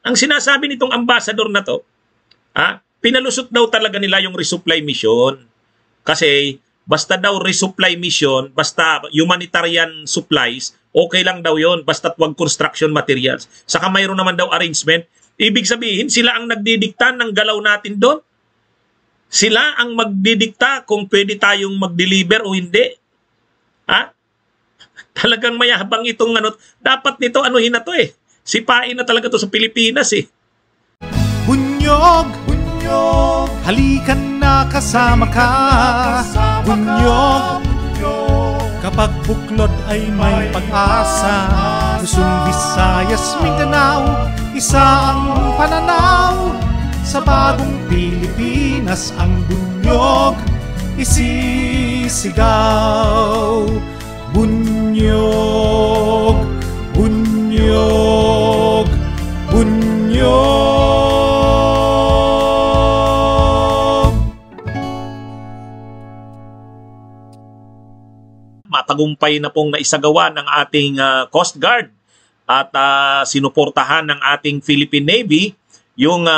Ang sinasabi nitong ambassador na to, pinalusot daw talaga nila yung resupply mission. Kasi basta daw resupply mission, basta humanitarian supplies, okay lang daw yon, basta't wag construction materials. Saka mayroon naman daw arrangement. Ibig sabihin, sila ang nagdidikta ng galaw natin doon. Sila ang magdidikta kung pwede tayong mag-deliver o hindi. Talagang mayabang itong ano. Dapat nito anuhin na to eh. Sipain na talaga to sa Pilipinas eh. Bunyog, bunyog, halikan na kasama ka. Bunyog, kapag buklod ay may pag-asa. Luzon, Visayas, Mindanao, isa ang pananaw. Sa bagong Pilipinas ang bunyog isisigaw. Bunyog, bunyog, bunyog. Matagumpay na pong naisagawa ng ating Coast Guard at sinuportahan ng ating Philippine Navy yung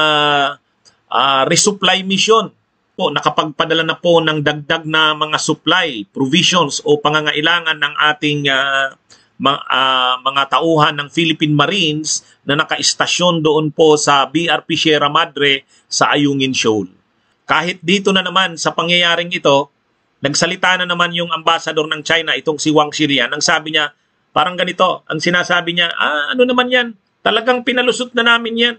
resupply mission. Nakapagpadala na po ng dagdag na mga supply, provisions o pangangailangan ng ating mga tauhan ng Philippine Marines na nakaistasyon doon po sa BRP Sierra Madre sa Ayungin Shoal. Kahit dito na naman sa pangyayaring ito, nagsalita na naman yung ambassador ng China, itong si Wang Shirian. Ang sabi niya, parang ganito, ang sinasabi niya, ano naman yan? Talagang pinalusot na namin yan.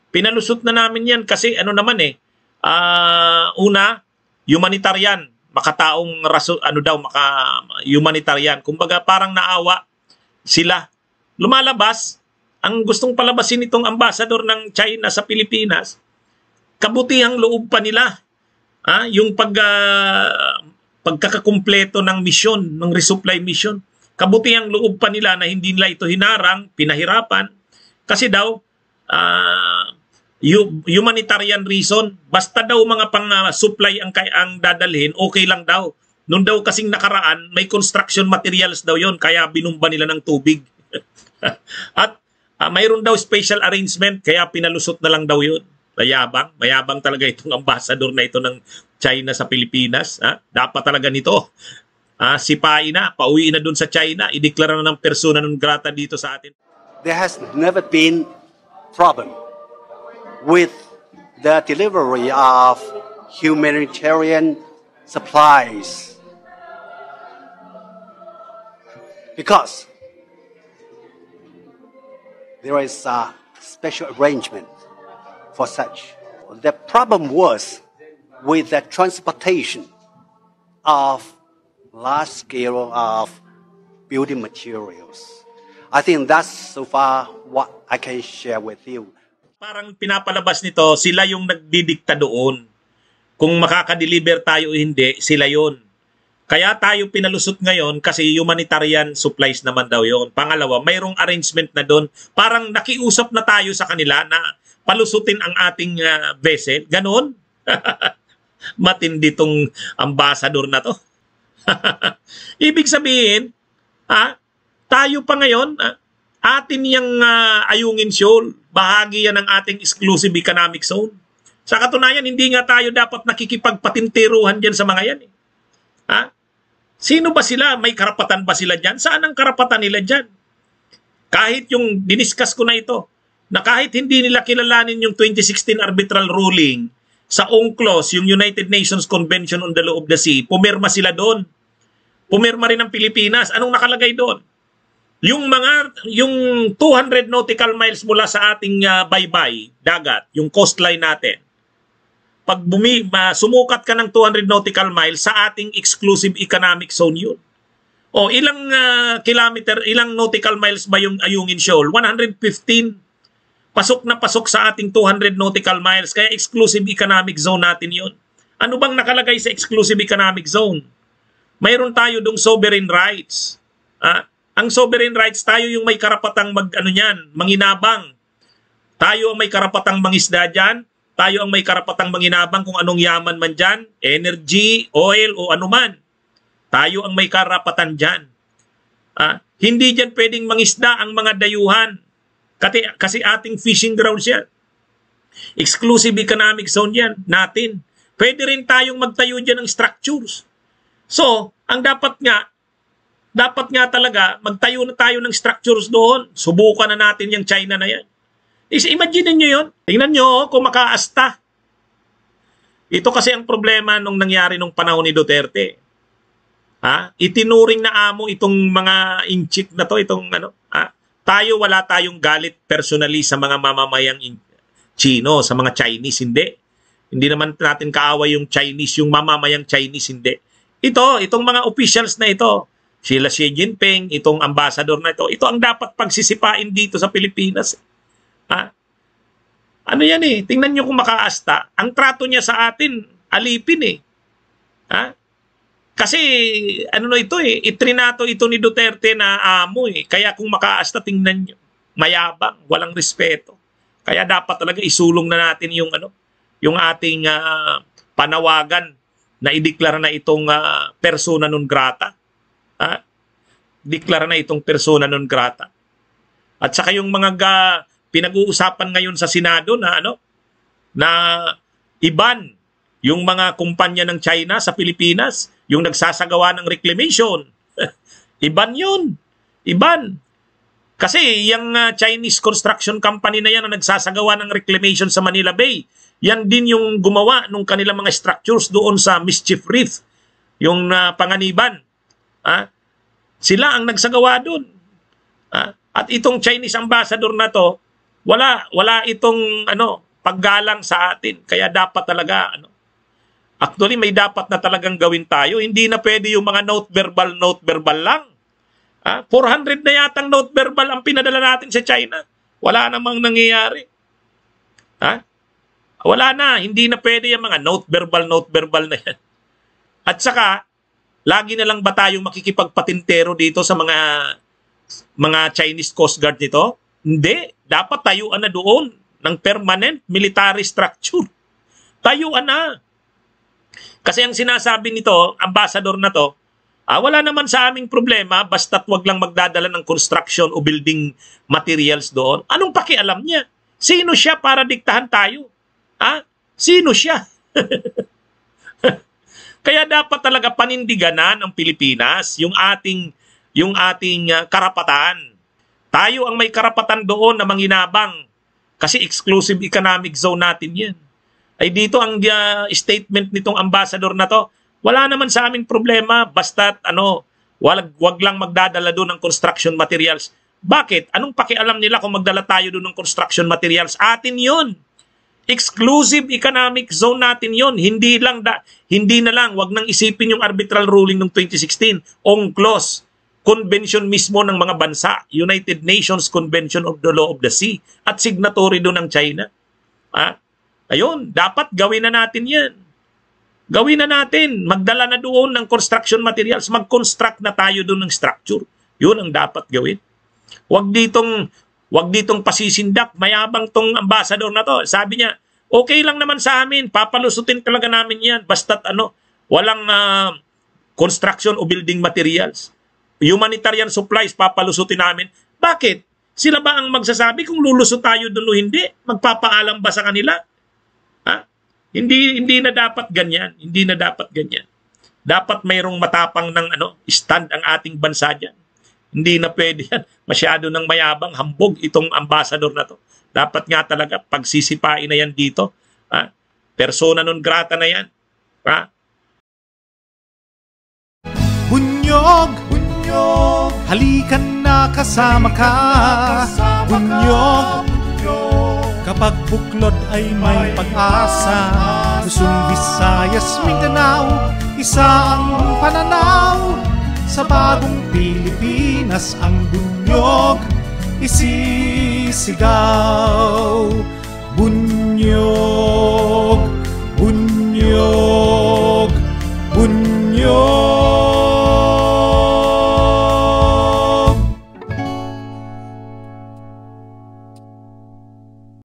Pinalusot na namin yan kasi ano naman eh, una, humanitarian, makataong humanitarian. Kumbaga parang naawa sila. Lumalabas, ang gustong palabasin itong ambassador ng China sa Pilipinas, kabutihang loob pa nila. Yung pagkakakumpleto ng mission, ng resupply mission. Kabutihang loob pa nila na hindi nila ito hinarang, pinahirapan. Kasi daw, humanitarian reason, basta daw mga pang-supply ang dadalhin, okay lang daw. Noon daw kasing nakaraan, may construction materials daw yon, kaya binumba nila ng tubig. At mayroon daw special arrangement, kaya pinalusot na lang daw yun. Mayabang talaga itong ambassador na ito ng China sa Pilipinas. Dapat talaga nito. Sipain na, pauwi na dun sa China, ideklara na ng persona non grata dito sa atin. There has never been problem with the delivery of humanitarian supplies because there is a special arrangement for such. The problem was with the transportation of large scale of building materials. I think that's so far what I can share with you. Parang pinapalabas nito, sila yung nagdidikta doon. Kung makaka-deliver tayo o hindi, sila yon. Kaya tayo pinalusot ngayon kasi humanitarian supplies naman daw yon. Pangalawa, mayroong arrangement na doon. Parang nakiusap na tayo sa kanila na palusutin ang ating vessel. Ganon. Matindi tong ambassador na to. Ibig sabihin, tayo pa ngayon, atin yung Ayungin Shoal, bahagi yan ng ating exclusive economic zone. Sa katunayan, hindi nga tayo dapat nakikipagpatintiruhan dyan sa mga yan. Sino ba sila? May karapatan ba sila dyan? Saan ang karapatan nila dyan? Kahit yung diniscuss ko na ito, na kahit hindi nila kilalanin yung 2016 arbitral ruling sa UNCLOS, yung United Nations Convention on the Law of the Sea, pumirma sila doon. Pumirma rin ng Pilipinas. Anong nakalagay doon? Yung 200 nautical miles mula sa ating baybay, dagat, yung coastline natin. Pag sumukat ka ng 200 nautical miles sa ating exclusive economic zone yun. O ilang kilometer, ilang nautical miles ba yung Ayungin Shoal? 115. Pasok na pasok sa ating 200 nautical miles, kaya exclusive economic zone natin yun. Ano bang nakalagay sa exclusive economic zone? Mayroon tayo dong sovereign rights. Ang sovereign rights, tayo yung may karapatang manginabang. Tayo ang may karapatang mangisda dyan. Tayo ang may karapatang manginabang kung anong yaman man dyan. Energy, oil, o anuman. Tayo ang may karapatan dyan. Hindi dyan pwedeng mangisda ang mga dayuhan. Kasi ating fishing grounds yan. Exclusive economic zone yan natin. Pwede rin tayong magtayo dyan ng structures. So, ang dapat nga talaga, magtayo na tayo ng structures doon. Subukan na natin yung China na yan. Imagine nyo yun. Tingnan nyo kung makaasta. Ito kasi ang problema nung nangyari nung panahon ni Duterte. Itinuring na amo itong mga inchik na to, tayo wala tayong galit personally sa mga mamamayang Chino, sa mga Chinese, hindi. Hindi naman natin kaaway yung Chinese, yung mamamayang Chinese, hindi. Itong mga officials na ito, sila Xi Jinping, itong ambassador na ito ang dapat pagsisipain dito sa Pilipinas. Ano yan eh, tingnan nyo kung makaasta. Ang trato niya sa atin, alipin eh. Kasi itrinato ito ni Duterte na amo eh. Kaya kung makaasta, tingnan nyo, mayabang, walang respeto. Kaya dapat talaga isulong na natin yung ating panawagan na ideklara na itong persona non grata. Deklara na itong persona non grata. At saka yung mga pinag-uusapan ngayon sa Senado na iban yung mga kumpanya ng China sa Pilipinas, yung nagsasagawa ng reclamation. Iban yun. Iban. Kasi yung Chinese construction company na yan na nagsasagawa ng reclamation sa Manila Bay, yan din yung gumawa ng kanilang mga structures doon sa Mischief Reef, yung Panganiban. Sila ang nagsagawa doon. At itong Chinese ambassador na to, wala itong paggalang sa atin. Kaya dapat talaga actually may dapat na talagang gawin tayo. Hindi na pwede yung mga note verbal lang. 400 na yatang note verbal ang pinadala natin sa China. Wala namang nangyayari. Wala na. Hindi na pwede yung mga note verbal na yan. At saka, lagi na lang ba tayong makikipagpatintero dito sa mga Chinese Coast Guard nito? Hindi. Dapat tayuan na doon ng permanent military structure. Tayuan na. Kasi ang sinasabi nito, ambassador na to, wala naman sa aming problema basta't wag lang magdadala ng construction o building materials doon. Anong pakialam niya? Sino siya para diktahan tayo? Sino siya? Kaya dapat talaga panindigan ng Pilipinas yung ating karapatan. Tayo ang may karapatan doon na manginabang kasi exclusive economic zone natin yan. Ay dito ang statement nitong ambassador na to, wala naman sa aming problema basta't wag lang magdadala doon ng construction materials. Bakit? Anong pakialam nila kung magdala tayo doon ng construction materials? Atin yun. Exclusive economic zone natin yun. Hindi na lang, wag nang isipin yung arbitral ruling ng 2016. UNCLOS, convention mismo ng mga bansa, United Nations Convention of the Law of the Sea, at signatory doon ng China. Ayun, dapat gawin na natin yan. Gawin na natin. Magdala na doon ng construction materials. Mag-construct na tayo doon ng structure. Yun ang dapat gawin. Wag ditong pasisindak. Mayabang tong ambassador na to. Sabi niya, okay lang naman sa amin. Papalusutin talaga namin yan. Basta't walang construction o building materials. Humanitarian supplies, papalusutin namin. Bakit? Sila ba ang magsasabi kung lulusot tayo doon o hindi? Magpapaalam ba sa kanila? Hindi na dapat ganyan. Hindi na dapat ganyan. Dapat mayroong matapang ng stand ang ating bansa dyan. Hindi na pwede yan. Masyado ng mayabang, hambog itong ambassador na to. Dapat nga talaga pagsisipain na yan dito. Persona non grata na yan. Bunyog, halikan na kasama ka. Bunyog, kapag buklod ay may pag-asa. Luzon, Visayas, Mindanao, isa ang pananaw. Sa bagong Pilipinas ang bunyog isisigaw. Bunyog.